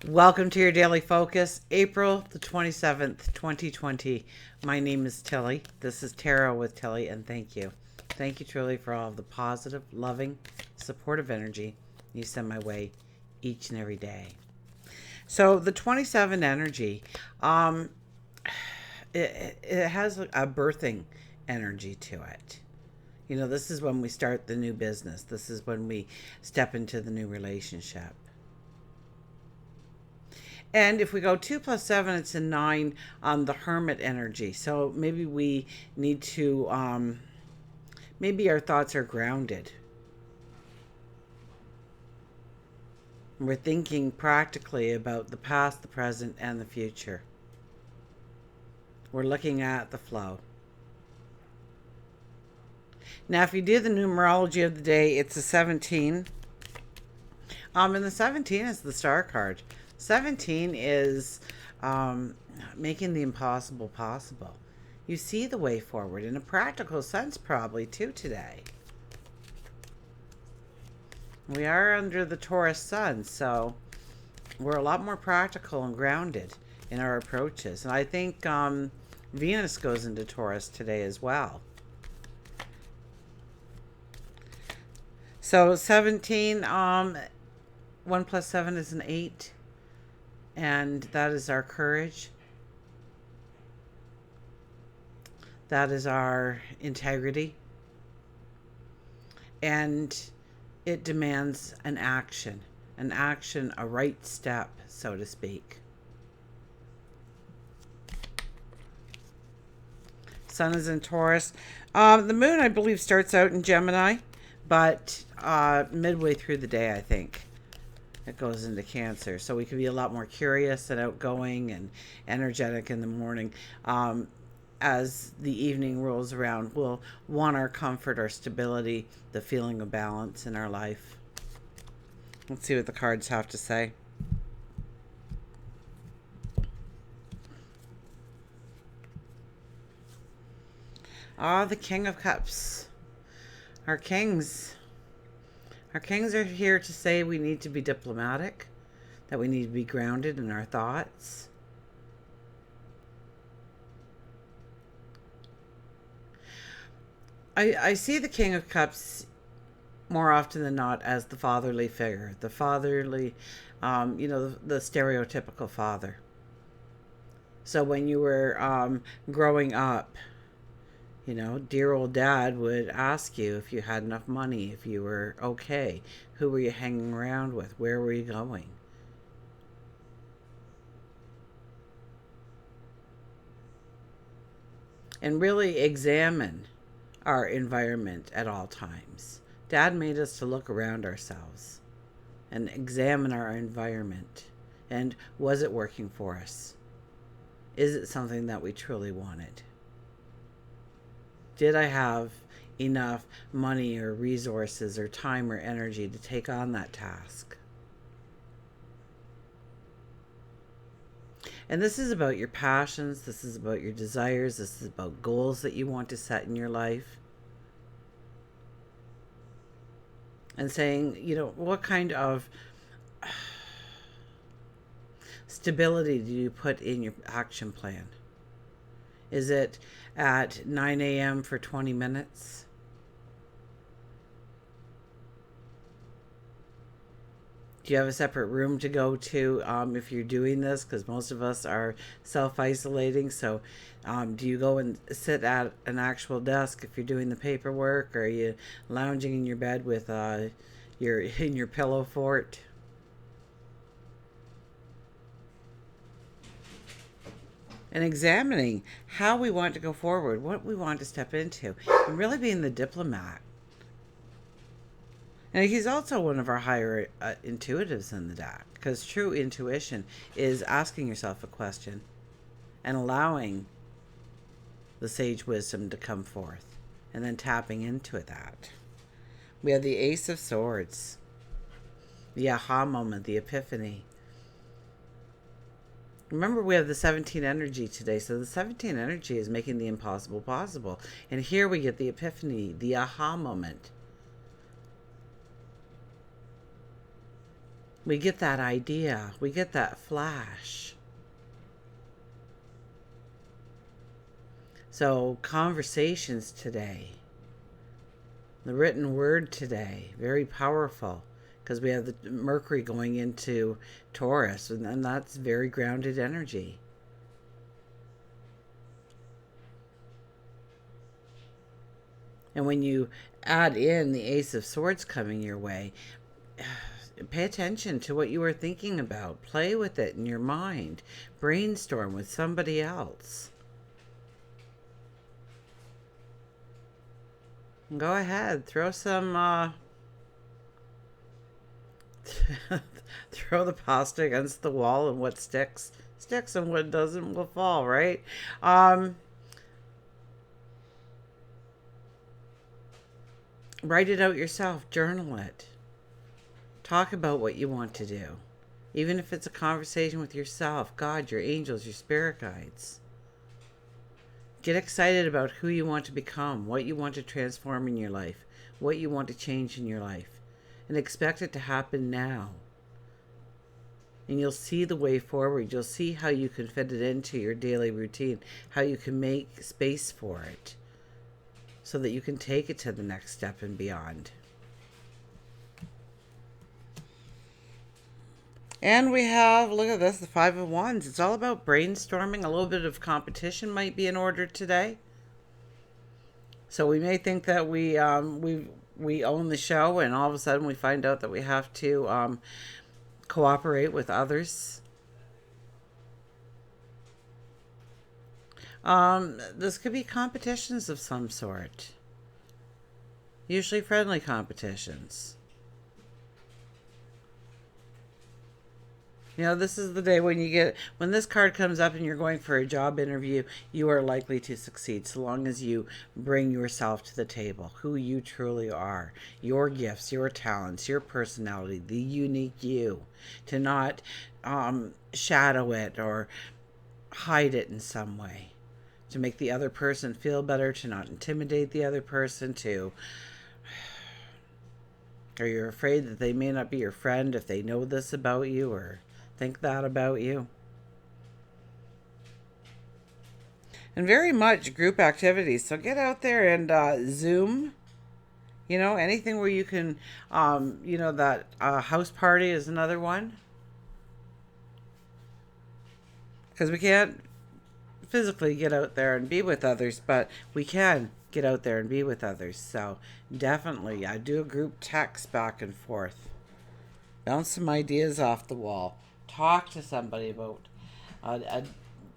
Welcome to your daily focus, April the 27th, 2020. My name is Tilly. This is Tarot with Tilly, and thank you. Thank you truly for all of the positive, loving, supportive energy you send my way each and every day. So, the 27 energy, it has a birthing energy to it. You know, this is when we start the new business, this is when we step into the new relationship. And if we go 2 plus 7, it's a 9 on the hermit energy. So maybe we need to, maybe our thoughts are grounded. We're thinking practically about the past, the present, and the future. We're looking at the flow. Now, if you do the numerology of the day, it's a 17. And the 17 is the star card. 17 is making the impossible possible. You see the way forward in a practical sense, probably too, today. We are under the Taurus sun, so we're a lot more practical and grounded in our approaches. And I think Venus goes into Taurus today as well. So 17, 1 plus 7 is an 8. And that is our courage. That is our integrity. And it demands an action, a right step, so to speak. Sun is in Taurus. The moon, I believe, starts out in Gemini, but midway through the day, I think it goes into Cancer. So we can be a lot more curious and outgoing and energetic in the morning. As the evening rolls around, we'll want our comfort, our stability, the feeling of balance in our life. Let's see what the cards have to say. The King of Cups. Our kings. Our kings are here to say we need to be diplomatic, that we need to be grounded in our thoughts. I see the King of Cups more often than not as the fatherly figure, the fatherly, the stereotypical father. So when you were growing up, dear old dad would ask you if you had enough money, if you were okay, who were you hanging around with, where were you going? And really examine our environment at all times. Dad made us to look around ourselves and examine our environment. And was it working for us? Is it something that we truly wanted? Did I have enough money or resources or time or energy to take on that task? And this is about your passions, this is about your desires, this is about goals that you want to set in your life. And saying, what kind of stability do you put in your action plan? Is it at 9 a.m. for 20 minutes? Do you have a separate room to go to if you're doing this? Because most of us are self-isolating. So do you go and sit at an actual desk if you're doing the paperwork? Or are you lounging in your bed with your pillow fort? And examining how we want to go forward, what we want to step into, and really being the diplomat. And he's also one of our higher intuitives in the deck, because true intuition is asking yourself a question and allowing the sage wisdom to come forth and then tapping into that. We have the Ace of Swords, the aha moment, the epiphany. Remember, we have the 17 energy today, so the 17 energy is making the impossible possible. And here we get the epiphany, the aha moment. We get that idea. We get that flash. So conversations today, the written word today, very powerful, because we have the Mercury going into Taurus, and that's very grounded energy. And when you add in the Ace of Swords coming your way, pay attention to what you are thinking about. Play with it in your mind. Brainstorm with somebody else. Go ahead, throw some throw the pasta against the wall, and what sticks sticks and what doesn't will fall, right? Write it out yourself, journal it. Talk about what you want to do. Even if it's a conversation with yourself, God, your angels, your spirit guides. Get excited about who you want to become, what you want to transform in your life, what you want to change in your life, and expect it to happen now. And you'll see the way forward. You'll see how you can fit it into your daily routine, how you can make space for it so that you can take it to the next step and beyond. And we have, look at this, the Five of Wands. It's all about brainstorming. A little bit of competition might be in order today. So we may think that we own the show, and all of a sudden we find out that we have to cooperate with others. This could be competitions of some sort. Usually friendly competitions. You know, this is the day when this card comes up and you're going for a job interview, you are likely to succeed so long as you bring yourself to the table, who you truly are, your gifts, your talents, your personality, the unique you, to not shadow it or hide it in some way, to make the other person feel better, to not intimidate the other person, or you're afraid that they may not be your friend if they know this about you or think that about you. And very much group activities. So get out there and Zoom. You know, anything where you can, that house party is another one. Because we can't physically get out there and be with others, but we can get out there and be with others. So definitely, I do a group text back and forth. Bounce some ideas off the wall. Talk to somebody about a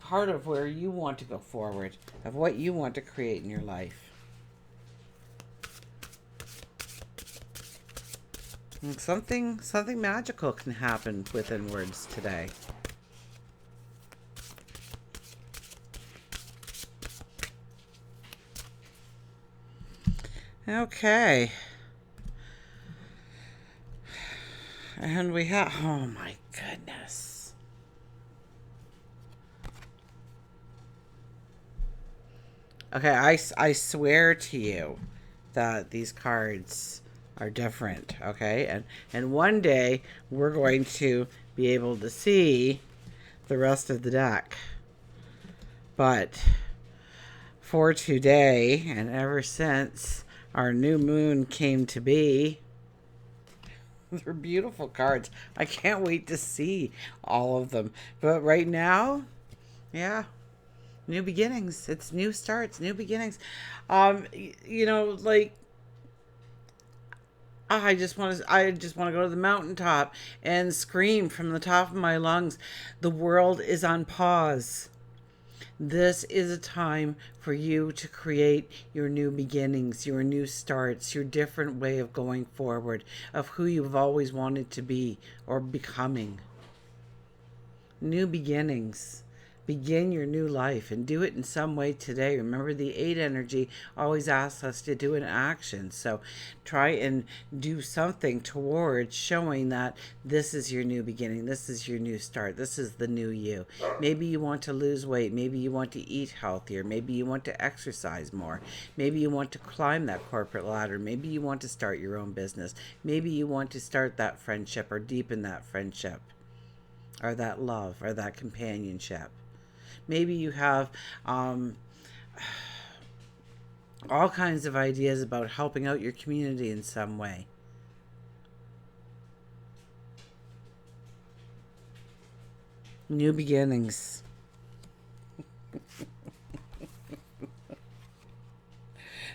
part of where you want to go forward, of what you want to create in your life. And something magical can happen within words today. Okay. And we have, oh my goodness. Okay, I swear to you that these cards are different, okay? And one day we're going to be able to see the rest of the deck. But for today, and ever since our new moon came to be, they're beautiful cards. I can't wait to see all of them. But right now, yeah, new beginnings. It's new starts, new beginnings. Like I just want to go to the mountaintop and scream from the top of my lungs. The world is on pause. This is a time for you to create your new beginnings, your new starts, your different way of going forward, of who you've always wanted to be or becoming. New beginnings. Begin your new life and do it in some way today. Remember, the 8 energy always asks us to do an action. So try and do something towards showing that this is your new beginning. This is your new start. This is the new you. Maybe you want to lose weight. Maybe you want to eat healthier. Maybe you want to exercise more. Maybe you want to climb that corporate ladder. Maybe you want to start your own business. Maybe you want to start that friendship or deepen that friendship or that love or that companionship. Maybe you have all kinds of ideas about helping out your community in some way. New beginnings.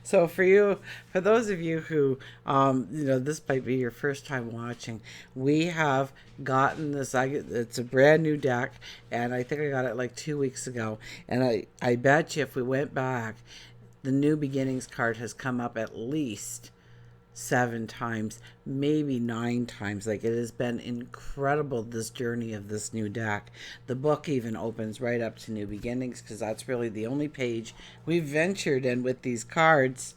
So for those of you who, this might be your first time watching, we have gotten this. It's a brand new deck, and I think I got it like 2 weeks ago. And I bet you if we went back, the new beginnings card has come up at least 7 times, maybe 9 times. Like, it has been incredible, this journey of this new deck. The book even opens right up to new beginnings, because that's really the only page we've ventured in with these cards.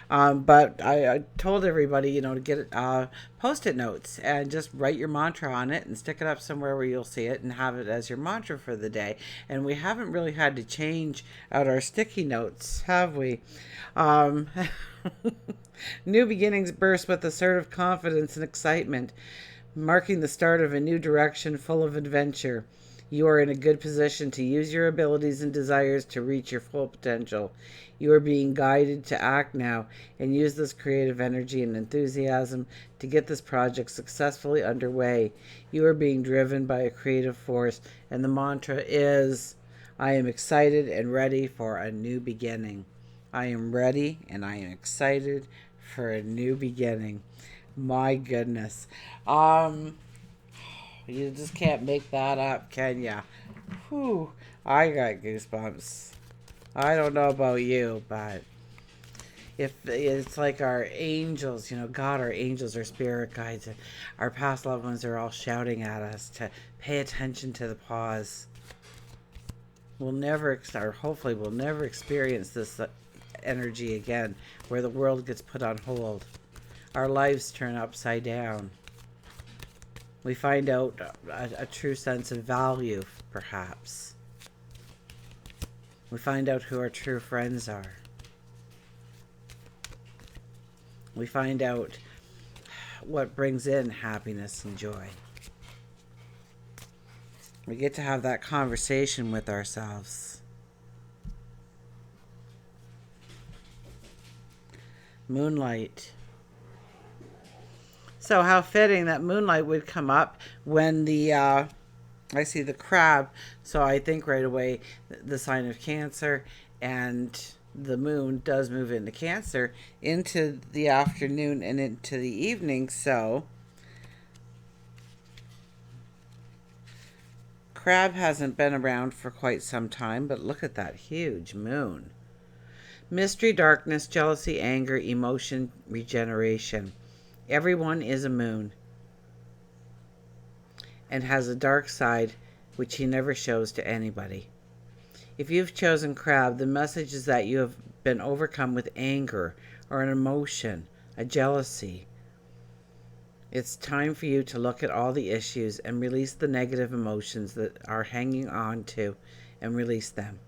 But I told everybody, to get Post-it notes and just write your mantra on it and stick it up somewhere where you'll see it and have it as your mantra for the day. And we haven't really had to change out our sticky notes, have we? New beginnings burst with assertive confidence and excitement, marking the start of a new direction full of adventure. You are in a good position to use your abilities and desires to reach your full potential. You are being guided to act now and use this creative energy and enthusiasm to get this project successfully underway. You are being driven by a creative force, and the mantra is, I am excited and ready for a new beginning. I am ready and I am excited for a new beginning. My goodness. You just can't make that up, can ya? Whew, I got goosebumps. I don't know about you, but if it's like our angels, God, our angels, our spirit guides, our past loved ones are all shouting at us to pay attention to the pause. We'll never, or hopefully we'll never experience this energy again, where the world gets put on hold. Our lives turn upside down. We find out a true sense of value, perhaps. We find out who our true friends are. We find out what brings in happiness and joy. We get to have that conversation with ourselves. Moonlight. So how fitting that moonlight would come up when I see the crab. So I think right away the sign of Cancer, and the moon does move into Cancer into the afternoon and into the evening. So crab hasn't been around for quite some time, but look at that huge moon. Mystery, darkness, jealousy, anger, emotion, regeneration. Everyone is a moon and has a dark side which he never shows to anybody. If you've chosen crab, the message is that you have been overcome with anger or an emotion, a jealousy. It's time for you to look at all the issues and release the negative emotions that are hanging on to, and release them.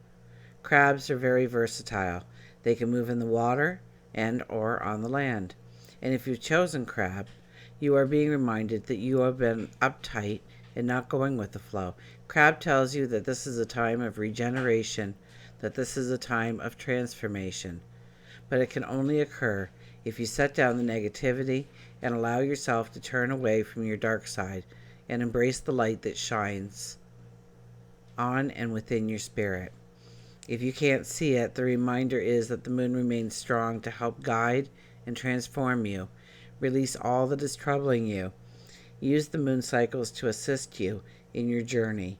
Crabs are very versatile. They can move in the water and or on the land. And if you've chosen crab, you are being reminded that you have been uptight and not going with the flow. Crab tells you that this is a time of regeneration, that this is a time of transformation. But it can only occur if you set down the negativity and allow yourself to turn away from your dark side and embrace the light that shines on and within your spirit. If you can't see it, the reminder is that the moon remains strong to help guide and transform you. Release all that is troubling you. Use the moon cycles to assist you in your journey.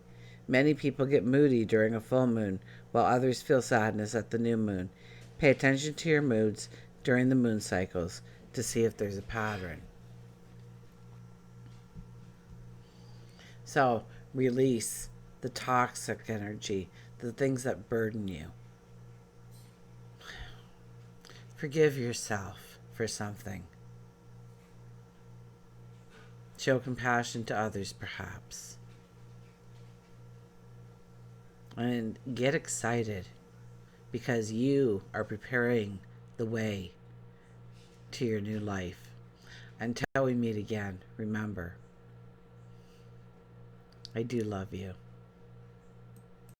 Many people get moody during a full moon, while others feel sadness at the new moon. Pay attention to your moods during the moon cycles to see if there's a pattern. So, release the toxic energy, the things that burden you. Forgive yourself for something. Show compassion to others, perhaps. And get excited because you are preparing the way to your new life. Until we meet again, remember, I do love you.